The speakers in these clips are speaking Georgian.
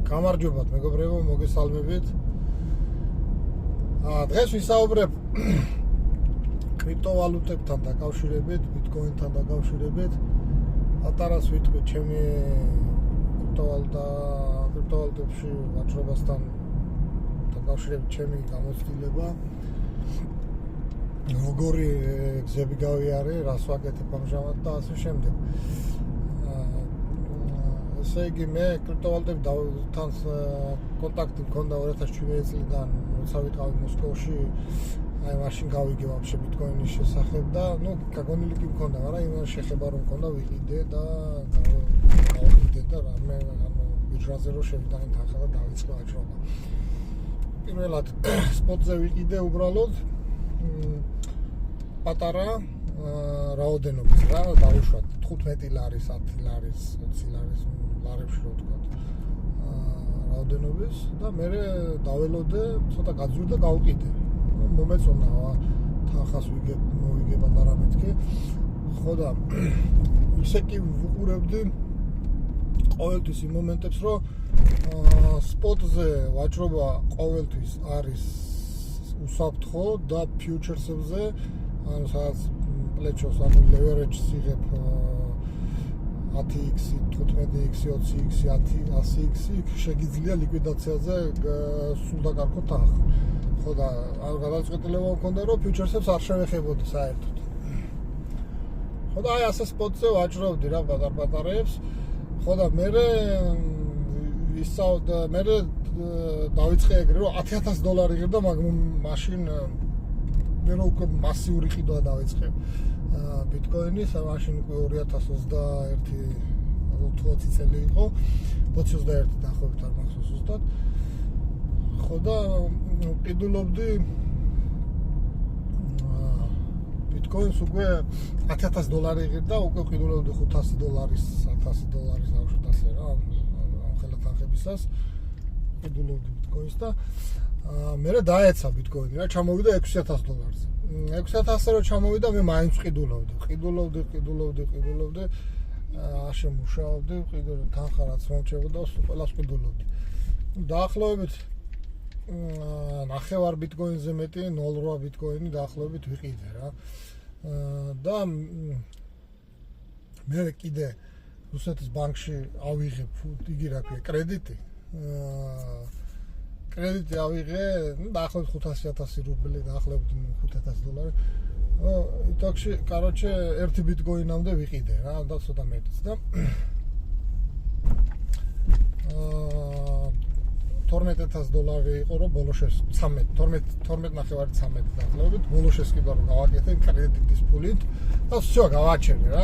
გამარჯობათ მეგობრებო, მოგესალმებით. დღეს ვისაუბრებ კრიპტოვალუტებთან დაკავშირებით, ბიტკოინთან დაკავშირებით. პატარას ვიტყვი ჩემი კრიპტოვალუტებში ვაჭრობასთან დაკავშირებით ჩემი გამოცდილება. როგორი გზები გავიარე, რას ვაკეთებ ამჟამად და ასე შემდეგ. ესე იგი მე კრიპტოვალუტებთან კონტაქტი მქონდა 2017 წლიდან, როცა ვიყავი მოსკოვში, აი მაშინ გავიგე ვაფშე ბიტკოინის შესახებ და გაგონილი კი მქონდა, მაგრამ იმას შეხება რომ მქონდა ვიყიდე და გავიყიდე და რამე ბირჟაზე რო შევიტანე თანხა და დავიწყე ვაჭრობა. პირველად სპოტზე ვიყიდე უბრალოდ პატარა რაოდენობის რა დავუშვათ 15 ლარის, 10 ლარის, 20 ლარის ლარებში რო ვთქვა. რაოდენობის და მე დაველოდე, ცოტა გაძვირ და გავყიდე. მომეწონა თანხას მოვიგე პატარა მეთქე. ხო და ისე კი ვუყურებდი ყოველთვის იმ მომენტებს, რომ სპოტზე ვაჭრობა ყოველთვის არის უსაფრთხო და ფიუჩერსებზე, ანუ სადაც პლეჩოს, ანუ ლევერეჯს იღებ 10x, 15x, 20x, 100x, შეგიძლია ლიკვიდაციაზე სულ დაკარგო თანხა. ხო და არ გადაწყვეტილება მქონდა, რომ ფიუჩერსებს არ შევეხებოდი საერთოდ. ხო და აი ასე სპოტზე ვაჭრობდი რა პატარ-პატარებს. ხო და მე დავიწყე ეგრე, რომ $10,000 იღებდა, მაგრამ მაშინ მე უკვე მასიური ყიდვა დავიწყე ბიტკოინის, მაშინ უკვე 2021-20 წელი იყო, 2021 დაახლოებით არ მახსოვს ზუსტად. ხო და ყიდულობდი ბიტკოინს უკვე $10,000 იღებდა, უკვე ყიდულობდი $500, $1,000 დავუშვათ ასე რა, ამ ხელა თანხებისას ყიდულობდი ბიტკოინს და მე დაეცა ბიტკოინი რა, ჩამოვიდა $6,000-ზე. $6,000-ზე რო ჩამოვიდა, მე მაინც ყიდულობდი, ასე მუშაობდი, თანხა რაც მომრჩებოდა, ყველას ყიდულობდი. დაახლოებით 9 ბიტკოინზე მეტი, 0.8 ბიტკოინი დაახლოებით ვიყიდე რა. და მე კიდე რუსეთის ბანკში ავიღე, იგი რა ქვია, კრედიტი. კრედიტი ავიღე, დაახლოებით 500,000 რუბლი, დაახლოებით $5,000. იტოქში, კაროჩე, 1 ბიტკოინამდე ვიყიდე რა, და ცოტა მეტიც და $12,000 იყო, რომ ბოლოშეს 12,913 დაახლოებით, ბოლოშეს კიდე რომ გავაკეთე კრედიტის ფულით და всё გავაჩერე რა.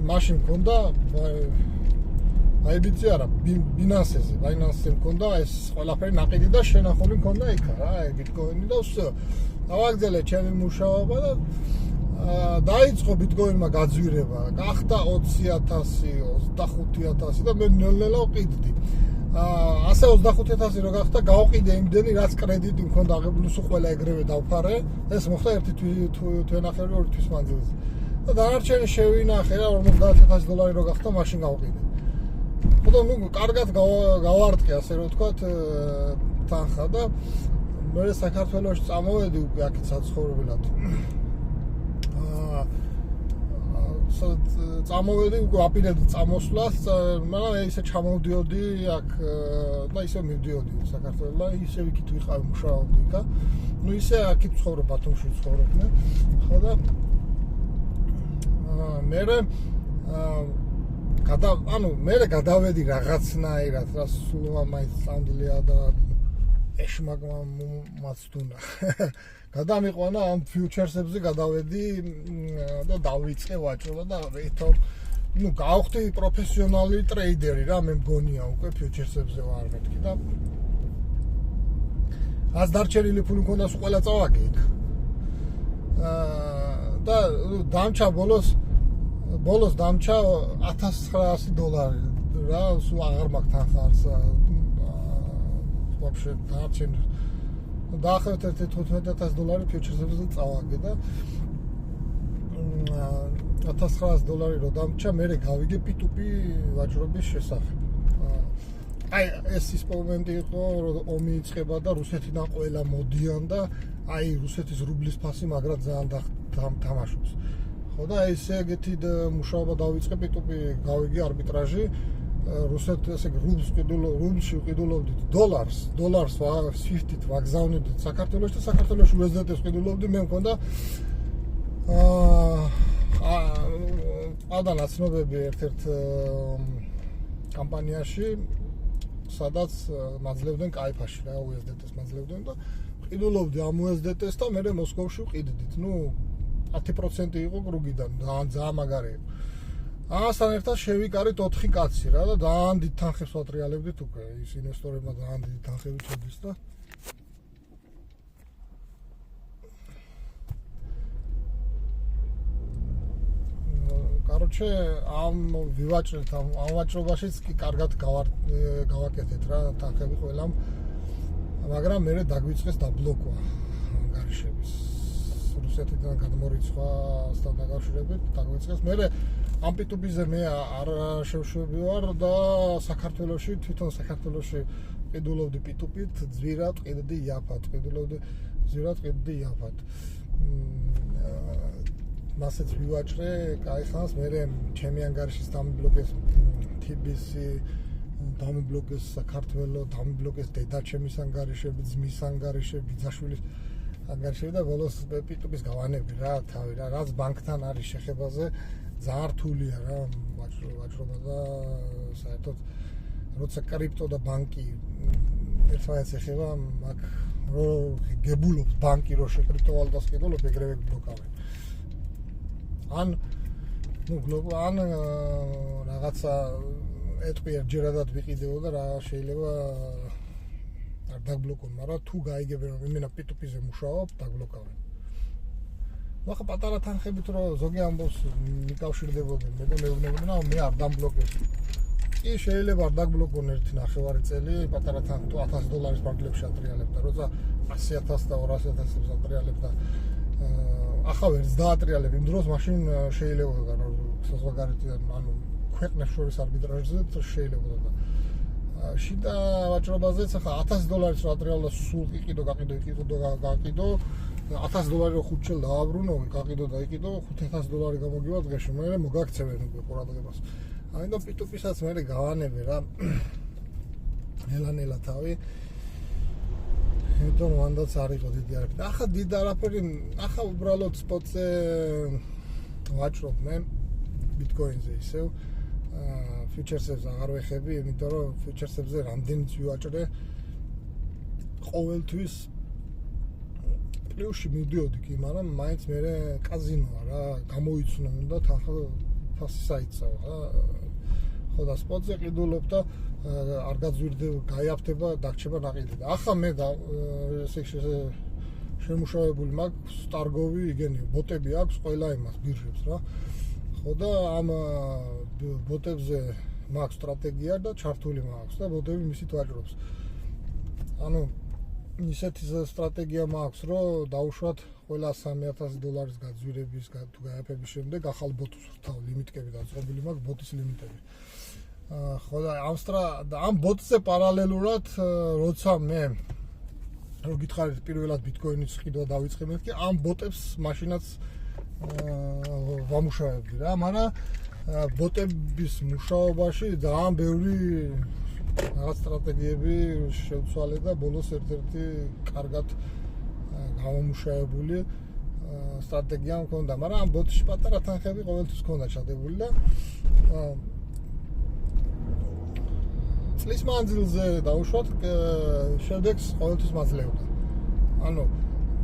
მაშინ მქონდა აი ბიცი არა, ბაინანსზე მქონდა ეს ყველაფერი ნაყიდი და შენახული მქონდა იქ რა, აი ბიტკოინი და всё. დავაგრძელე ჩემი მუშაობა და დაიწყო ბიტკოინმა გაძვირება, გახდა 20,000, 25,000 და მე ნელ-ნელა ვყიდდი. ასე 25,000 რო გახდა, გავყიდე იმდენი, რაც კრედიტი მქონდა აღებული, სულ ყველა ეგრევე დავფარე. ეს მოხდა ერთი თვენახევრი, ორი თვის მანძილზე. და დანარჩენი შევინახე რა, $50,000 რო გახდა, მაშინ გავყიდე. ხო და კარგად გავარტყე, ასე რომ ვთქვათ, თანხა და მე საქართველოში წამოვედი უკვე აქეთ საცხოვრებლად. წამოვედი უკვე აპირებდი წამოსვლას, მაგრამ ისე ჩამოვდიოდი აქ და ისე მივდიოდი საქართველოს, ისე იქით ვიყავი, მუშაობდი იქა. ისე აქით ვცხოვრობ, ბათუმში ვცხოვრობდი. ხო და მე გადავედი რაღაცნაირად, რა სულ მაინც სამდლია და ეშმაკმა მაცდუნა. გადამიყვანა ამ ფიუჩერსებზე გადავედი და დავიწყე ვაჭრობა და გავხდი პროფესიონალი ტრეიდერი რა, მე მგონია უკვე ფიუჩერსებზე ვარ მეთქი და ას დარჩენილი ფული მქონდა, სულ ყველა წავაგე იქ. და დამჩა ბოლოს დამჩა $1,900 რა, სულ აღარ მაქვს თანხა არც ვაფშე დარჩენილი. დაახლოებით $15,000 ფიუჩერსებზე წავაგე და $1,900 რო დამჩა, მე გავიგე P2P ვაჭრობის შესახებ. აი ეს ის მომენტი იყო, რომ ომი იწყება და რუსეთიდან ყველა მოდიან და აი რუსეთის რუბლის ფასი მაგრამ ძალიან თამაშობს. ხო და ესე ეგეთი მუშაობა დავიწყე, პიტუპი გავიგე არბიტრაჟი. რუსეთ ესე რუბლში ვყიდულობდით დოლარს სვიფტით ვაგზავნებდით საქართველოში და საქართველოში USDT-ს ვყიდულობდი, მე მქონდა ყავდა ნაცნობები ერთ-ერთ კომპანიაში, სადაც მაძლევდნენ კაიფაში რა USDT-ს მაძლევდნენ და ვყიდულობდი ამ USDT-ს და მე მოსკოვში ვყიდდით. 10% იყო კრუგიდან, ძალიან მაგარი იყო. ამასთან ერთად შევიკარით 4 კაცი რა და ძალიან დიდ თანხებს ვატრიალებდით უკვე. ის ინვესტორებმა ძალიან დიდი თანხები ჩადის და короче, ამ ვივაჭრეთ, ამ ვაჭრობაშიც კი კარგად გავაკეთეთ რა თანხები ყველამ. მაგრამ მე დაგვიწყეს დაბლოკვა გარშემოს. რუსეთიდან გადმორიცხვასთან დაკავშირებით დაგვიწყეს. მე ამ პიტუპიზე მე არ შევშვები ვარ და საქართველოში თვითონ საქართველოში ყიდულობდი პიტუპით, ძვირად ყიდდი იაფად, მასეც ვივაჭრე, კაი ხანს, მე ჩემი ანგარიშის დამიბლოკეს TBC, დამიბლოკეს საქართველო, დამიბლოკეს დედაჩემის ანგარიშები, ძმის ანგარიშები, ბიძაშვილის ანგარიშები და ბოლოს პიტუპის გავანები რა, თავი რა, რაც ბანკთან არის შეხებაზე, ძალიან რთულია რა, ვაჭრობა და საერთოდ როცა კრიპტო და ბანკი ერთმანეთს ეხება, მაგ რო გებულობს ბანკი რო შეკრიპტოვალუტას ყიდულობ, ეგრევე ბლოკავენ. ან რაღაცა ეტყვი ერთჯერადად ვიყიდეო და რა შეიძლება არ დაგბლოკონ, მაგრამ თუ გაიგებენ რომ იმენა პიტუპიზე მუშაობ, დაგბლოკავენ. ახლა პატარა თანხებით რო ზოგი ამბობს მიკავშირდებოდნენ, მე მეუბნებოდნენ, მე არ დამბლოკეს. კი შეიძლება არ დაგბლოკონ 1.5 წელი, პატარა თანხი თუ $1000 ბანკებში ატრიალებდა, როცა 100,000 და 200,000-ს ატრიალებდა. ახლა ვერც დაატრიალებ იმ დროს, მაშინ შეიძლებოდა რომ საზღვარგარეთიდან, ანუ ქვეყნებს შორის არბიტრაჟზე შეიძლებოდა და შიდა ვაჭრობაზეც ახლა $1000 რო ატრიალდა, სულ იყიდო, გაყიდო, $1000 რო ხუთშელ დააბრუნო, გაყიდო და იყიდო, $5,000 გამოგივა დღეში, მე მოგაქცევენ უკვე ყურადღებას. აინდა პიტუპისაც მე გავანები რა. ნელა თავი. ეთო მანდაც არ იყო დიდი არაფერი. ახლა დიდი არაფერი, ახლა უბრალოდ სპოტზე ვაჭრობ მე ბიტკოინზე ისევ. ფიუჩერსებს აღარ ვეხები, იმიტომ რომ ფიუჩერსებზე რამდენიც ვიაჭრე, ყოველთვის პლუსში მივდიოდი კი, მაგრამ მაინც მე კაზინოა რა, გამოიცნო უნდა ფასი საიცაო რა. ხო და სპოტზე ყიდულობ და არ გაძვირდება, გაიაფთება, დაგრჩება ნაყიდი. და ახლა მე ესე შემუშავებული მაქვს სტარგოვი, იგენი ბოტები აქვს ყველა იმას ბირჟებს რა. ხო და ამ ბოტებზე მაქვს სტრატეგია და ჩართული მაქვს და ბოტები მისით ვაჭრობს. ანუ ისეთი სტრატეგია მაქვს, რომ დაუშვათ ყველა $3,000 გაძვირების თუ გაიაფების შემდეგ ახალ ბოტს ვთავ, ლიმიტები დაწყობილი მაქვს, ბოტის ლიმიტები. ხო და ამ ბოტზე პარალელურად, როცა მე რო გითხარით პირველად ბიტკოინის ყიდვა დავიწყე მეთქი, ამ ბოტებს მაშინაც ვამუშავებდი რა, მაგრამ ბოტების მუშაობაში ძალიან ბევრი რაღაც სტრატეგიები შევცვალე და ბოლოს ერთ-ერთი კარგად გამომუშავებული სტრატეგია მქონდა, მაგრამ ამ ბოტში პატარა თანხები ყოველთვის მქონდა ჩადებული და წლის მანძილზე დაუშვათ შედეგს ყოველთვის მაძლევდა. ანუ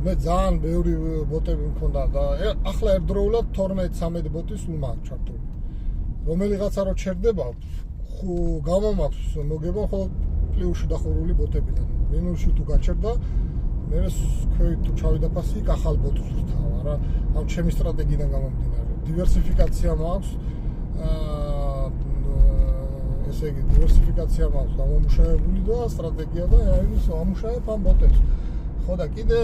მე ძალიან ბევრი ბოტები მქონდა და ახლა ერთდროულად 12-13 ბოტი სულ მაქვს ჩართული. რომელიღაცა რო ჩერდება, გამომაქვს მოგება ხოლმე პლუსში დახურული ბოტებიდან. მინუსში თუ გაჩერდა, მე ქვევით თუ ჩავიდა ფასი, ახალ ბოტს ვთავ, რა. ამ ჩემი სტრატეგიიდან გამომდინარე. დივერსიფიკაცია მაქვს. ესე იგი, დივერსიფიკაცია მაქვს გამომუშავებული და სტრატეგია და ის ამუშავებ ამ ბოტებს. ხო და კიდე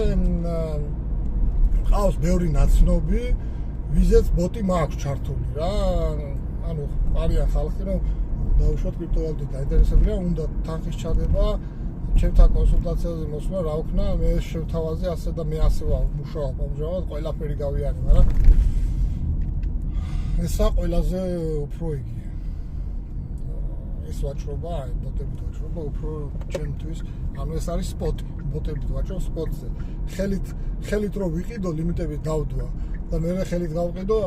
ყავს ბევრი ნაცნობი, ვიზეც ბოტი მაქვს ჩართული რა. ანუ არიან ხალხი, რომ დაუშვათ კრიპტოვალუტით დაინტერესებულია, უნდა თანხის ჩადება, ჩემთან კონსულტაციაზე მოსვლა, რა ვქნა, მე შევთავაზე ასე და მე ასე ვმუშაობ, ამჟამად ყველაფერი გავიარე, მაგრამ ესა ყველაზე უფრო იგია. ეს ვაჭრობა, ბოტებით ვაჭრობა, უფრო ჩემთვის, ანუ ეს არის სპოტი, ბოტებით ვაჭრობ სპოტზე. ხელით რო ვიყიდო, ლიმიტებით დავდვა და მე ხელით გავყიდო,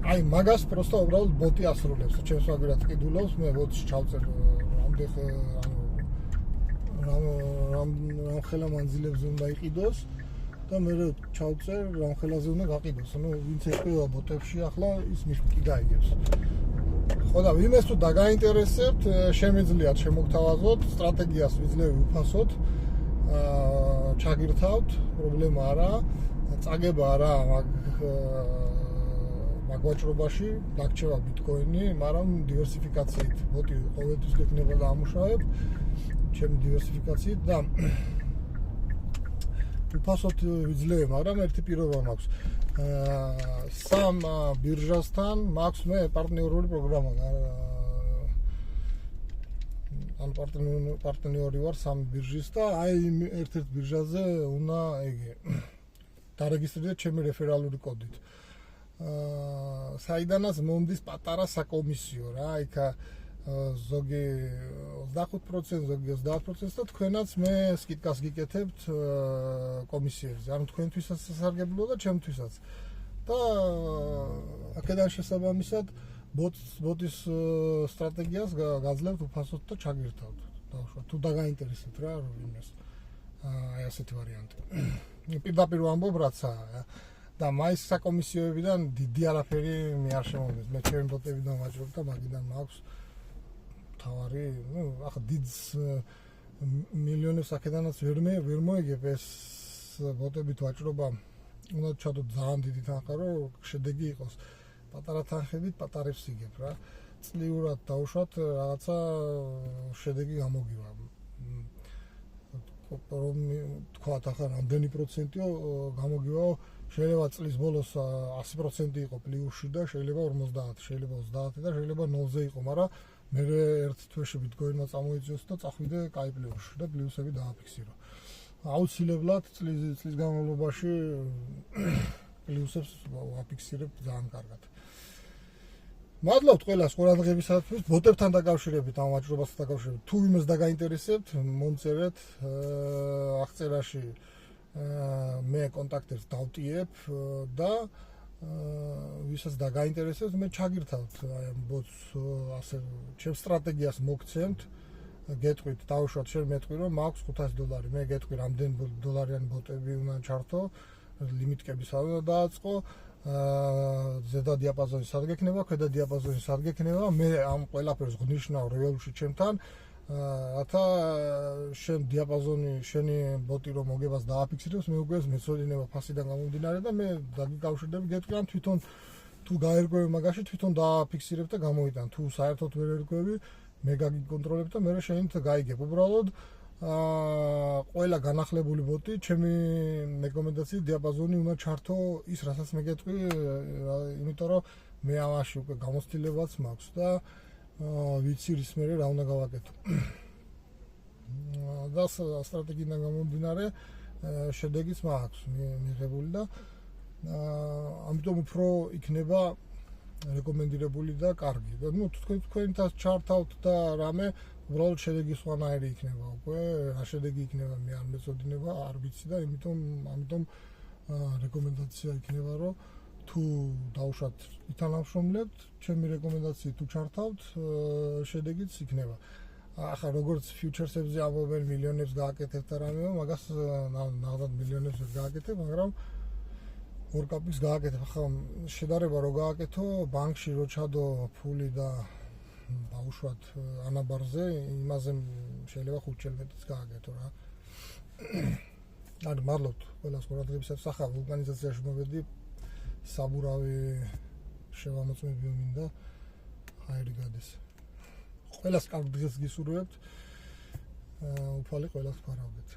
აი მაგას პროსტა უბრალოდ ბოტი ასრულებს. ჩემს მაგერად ყიდულობს, მე ბოტში ჩავწერ რამ ხელა მანძილებზე უნდა იყიდოს და მე ჩავწერ რამ ხელაზე უნდა გაყიდოს. ანუ ვინც ეყივა ბოტებში ახლა ის მის კი გაიგებს. ხო და ვინმეს თუ დაგაინტერესებთ, შემიძლიათ შემოგთავაზოთ, სტრატეგიას ვიძლევი უფასოდ. ჩაგირთავთ, პრობლემა არაა, წაგება არა მაგ ვაჭრობაში, დაგჭირვა ბიტკოინი, მაგრამ დივერსიფიკაციით ბოტი ყოველთვის გექნება და ამუშავებ. ჩემი დივერსიფიკაციით და უფასოდ ვიძლევი, მაგრამ ერთი პირობა მაქვს. სამ ბირჟასთან მაქვს მე პარტნიორული პროგრამა. ან პარტნიორი ვარ სამ ბირჟის და აი ერთ-ერთ ბირჟაზე უნდა ეგე დარეგისტრირდეთ ჩემი რეფერალური კოდით. საიდანაც მომდის პატარა საკომისიო რა, იქა ზოგი 25%, ზოგი 30% და თქვენაც მე სკიდკას გიკეთებთ კომისიებზე. ანუ თქვენთვისაც სასარგებლოა და ჩემთვისაც. და აქედან შესაბამისად ბოტის სტრატეგიას გაძლევთ უფასოდ და ჩაგირთავთ. დავუშვათ, თუ დაგაინტერესებთ რა ვინმეს. აი ასეთი ვარიანტი. პირდაპირ ვამბობ რაცაა და მაის საკომისიოებიდან დიდი არაფერი მე არ შემომდის. მე ჩემი ბოტებიდან ვაჭრობ და მაგიდან მაქვს თავარი, ახლა დიდ მილიონებს აქედანაც ვერ მოიგებ ეს ბოტებით ვაჭრობა. უნდა ჩადოთ ძალიან დიდი თანხა, რომ შედეგი იყოს. პატარა თანხებით პატარებს იგებ რა. წლიურად დავუშვათ რაღაცა შედეგი გამოგივა. რომ თქვათ ახლა რამდენი პროცენტიო გამოგივაო, შეიძლება წლის ბოლოს 100% იყო პლუსში და შეიძლება 50, შეიძლება 30 და შეიძლება 0-ზე იყო, მაგრამ მე ერთ თვეში ბიტკოინმა წამოიწიოს და წახვიდე კაი პლუსში და პლუსები დააფიქსირო. აუცილებლად წლის განმავლობაში პლუსებს ვაფიქსირებ ძალიან კარგად. მადლობთ ყველას ყურადღებისათვის, ბოტებთან დაკავშირებით, ამ ვაჭრობასთან დაკავშირებით. თუ ვინმეს დაგაინტერესებთ, მომწერეთ აღწერაში მე კონტაქტებს დავტიებ და ვისაც დაგაინტერესებს, მე ჩაგირთავთ აი ამ ბოტს ასე ჩემს სტრატეგიას მოგცემთ. გეტყვით, დავუშვათ შენ მეტყვი რომ მაქვს $500, მე გეტყვი რამდენი დოლარიანი ბოტები უნდა ჩართო, ლიმიტკები სად უნდა დააწყო, ზედა დიაპაზონი სად გექნება, ქვედა დიაპაზონი სად გექნება, მე ამ ყველაფერს ღნიშნავ რეველში ჩემთან, რათა შენ დიაპაზონი, შენი ბოტი რომ მოგებას დააფიქსირებს, მე უკვე მეცოდინება ფასიდან გამომდინარე და მე დაგიკავშირდები, გეტყვი ან თვითონ თუ გაერკვევი მაგაში, თვითონ დააფიქსირებ და გამოვიტან, თუ საერთოდ ვერ ერკვევი მე გაგიკონტროლებ და მე შენით გაიგებ. უბრალოდ ყველა განახლებული ბოტი ჩემი რეკომენდაციით დიაპაზონი უნდა ჩართო ის, რასაც მე გეტყვი, იმიტომ რომ მე ამაში უკვე გამოცდილებაც მაქვს და ვიცი რის მერე რა უნდა გავაკეთო. და სტრატეგიიდან გამომდინარე შედეგიც მაქვს მიღებული და ამიტომ უფრო იქნება რეკომენდირებული და კარგი. და ნუ თქვენთან ჩართავთ და რამე უბრალოდ შედეგი სხვანაირი იქნება უკვე, რა შედეგი იქნება მე არ მეწოდინება, არ ვიცი და ამიტომ რეკომენდაცია იქნება, რომ თუ დავუშვათ ითანამშრომლებთ, ჩემი რეკომენდაციით თუ ჩართავთ, შედეგიც იქნება. ახლა როგორც ფიუჩერსებზე ამბობენ მილიონებს გააკეთებთ და რამე, მაგას ნახდათ მილიონებს ვერ გააკეთებ, მაგრამ ორკაპის გააკეთებ. ახლა შედარება რო გააკეთო, ბანკში რო ჩადო ფული და დავუშვათ ანაბარზე, იმაზე შეიძლება 5 წელიწადიც გააკეთო რა. ანუ მადლობთ ყველას ყურადღებისათვის. ახლა ვულკანიზაციაში მოვედი, საბურავი შევამოწმები მინდა, ჰაერი გადეს. ყველას კარგ დღეს გისურვებთ. უფალი ყველას ფარავდეთ.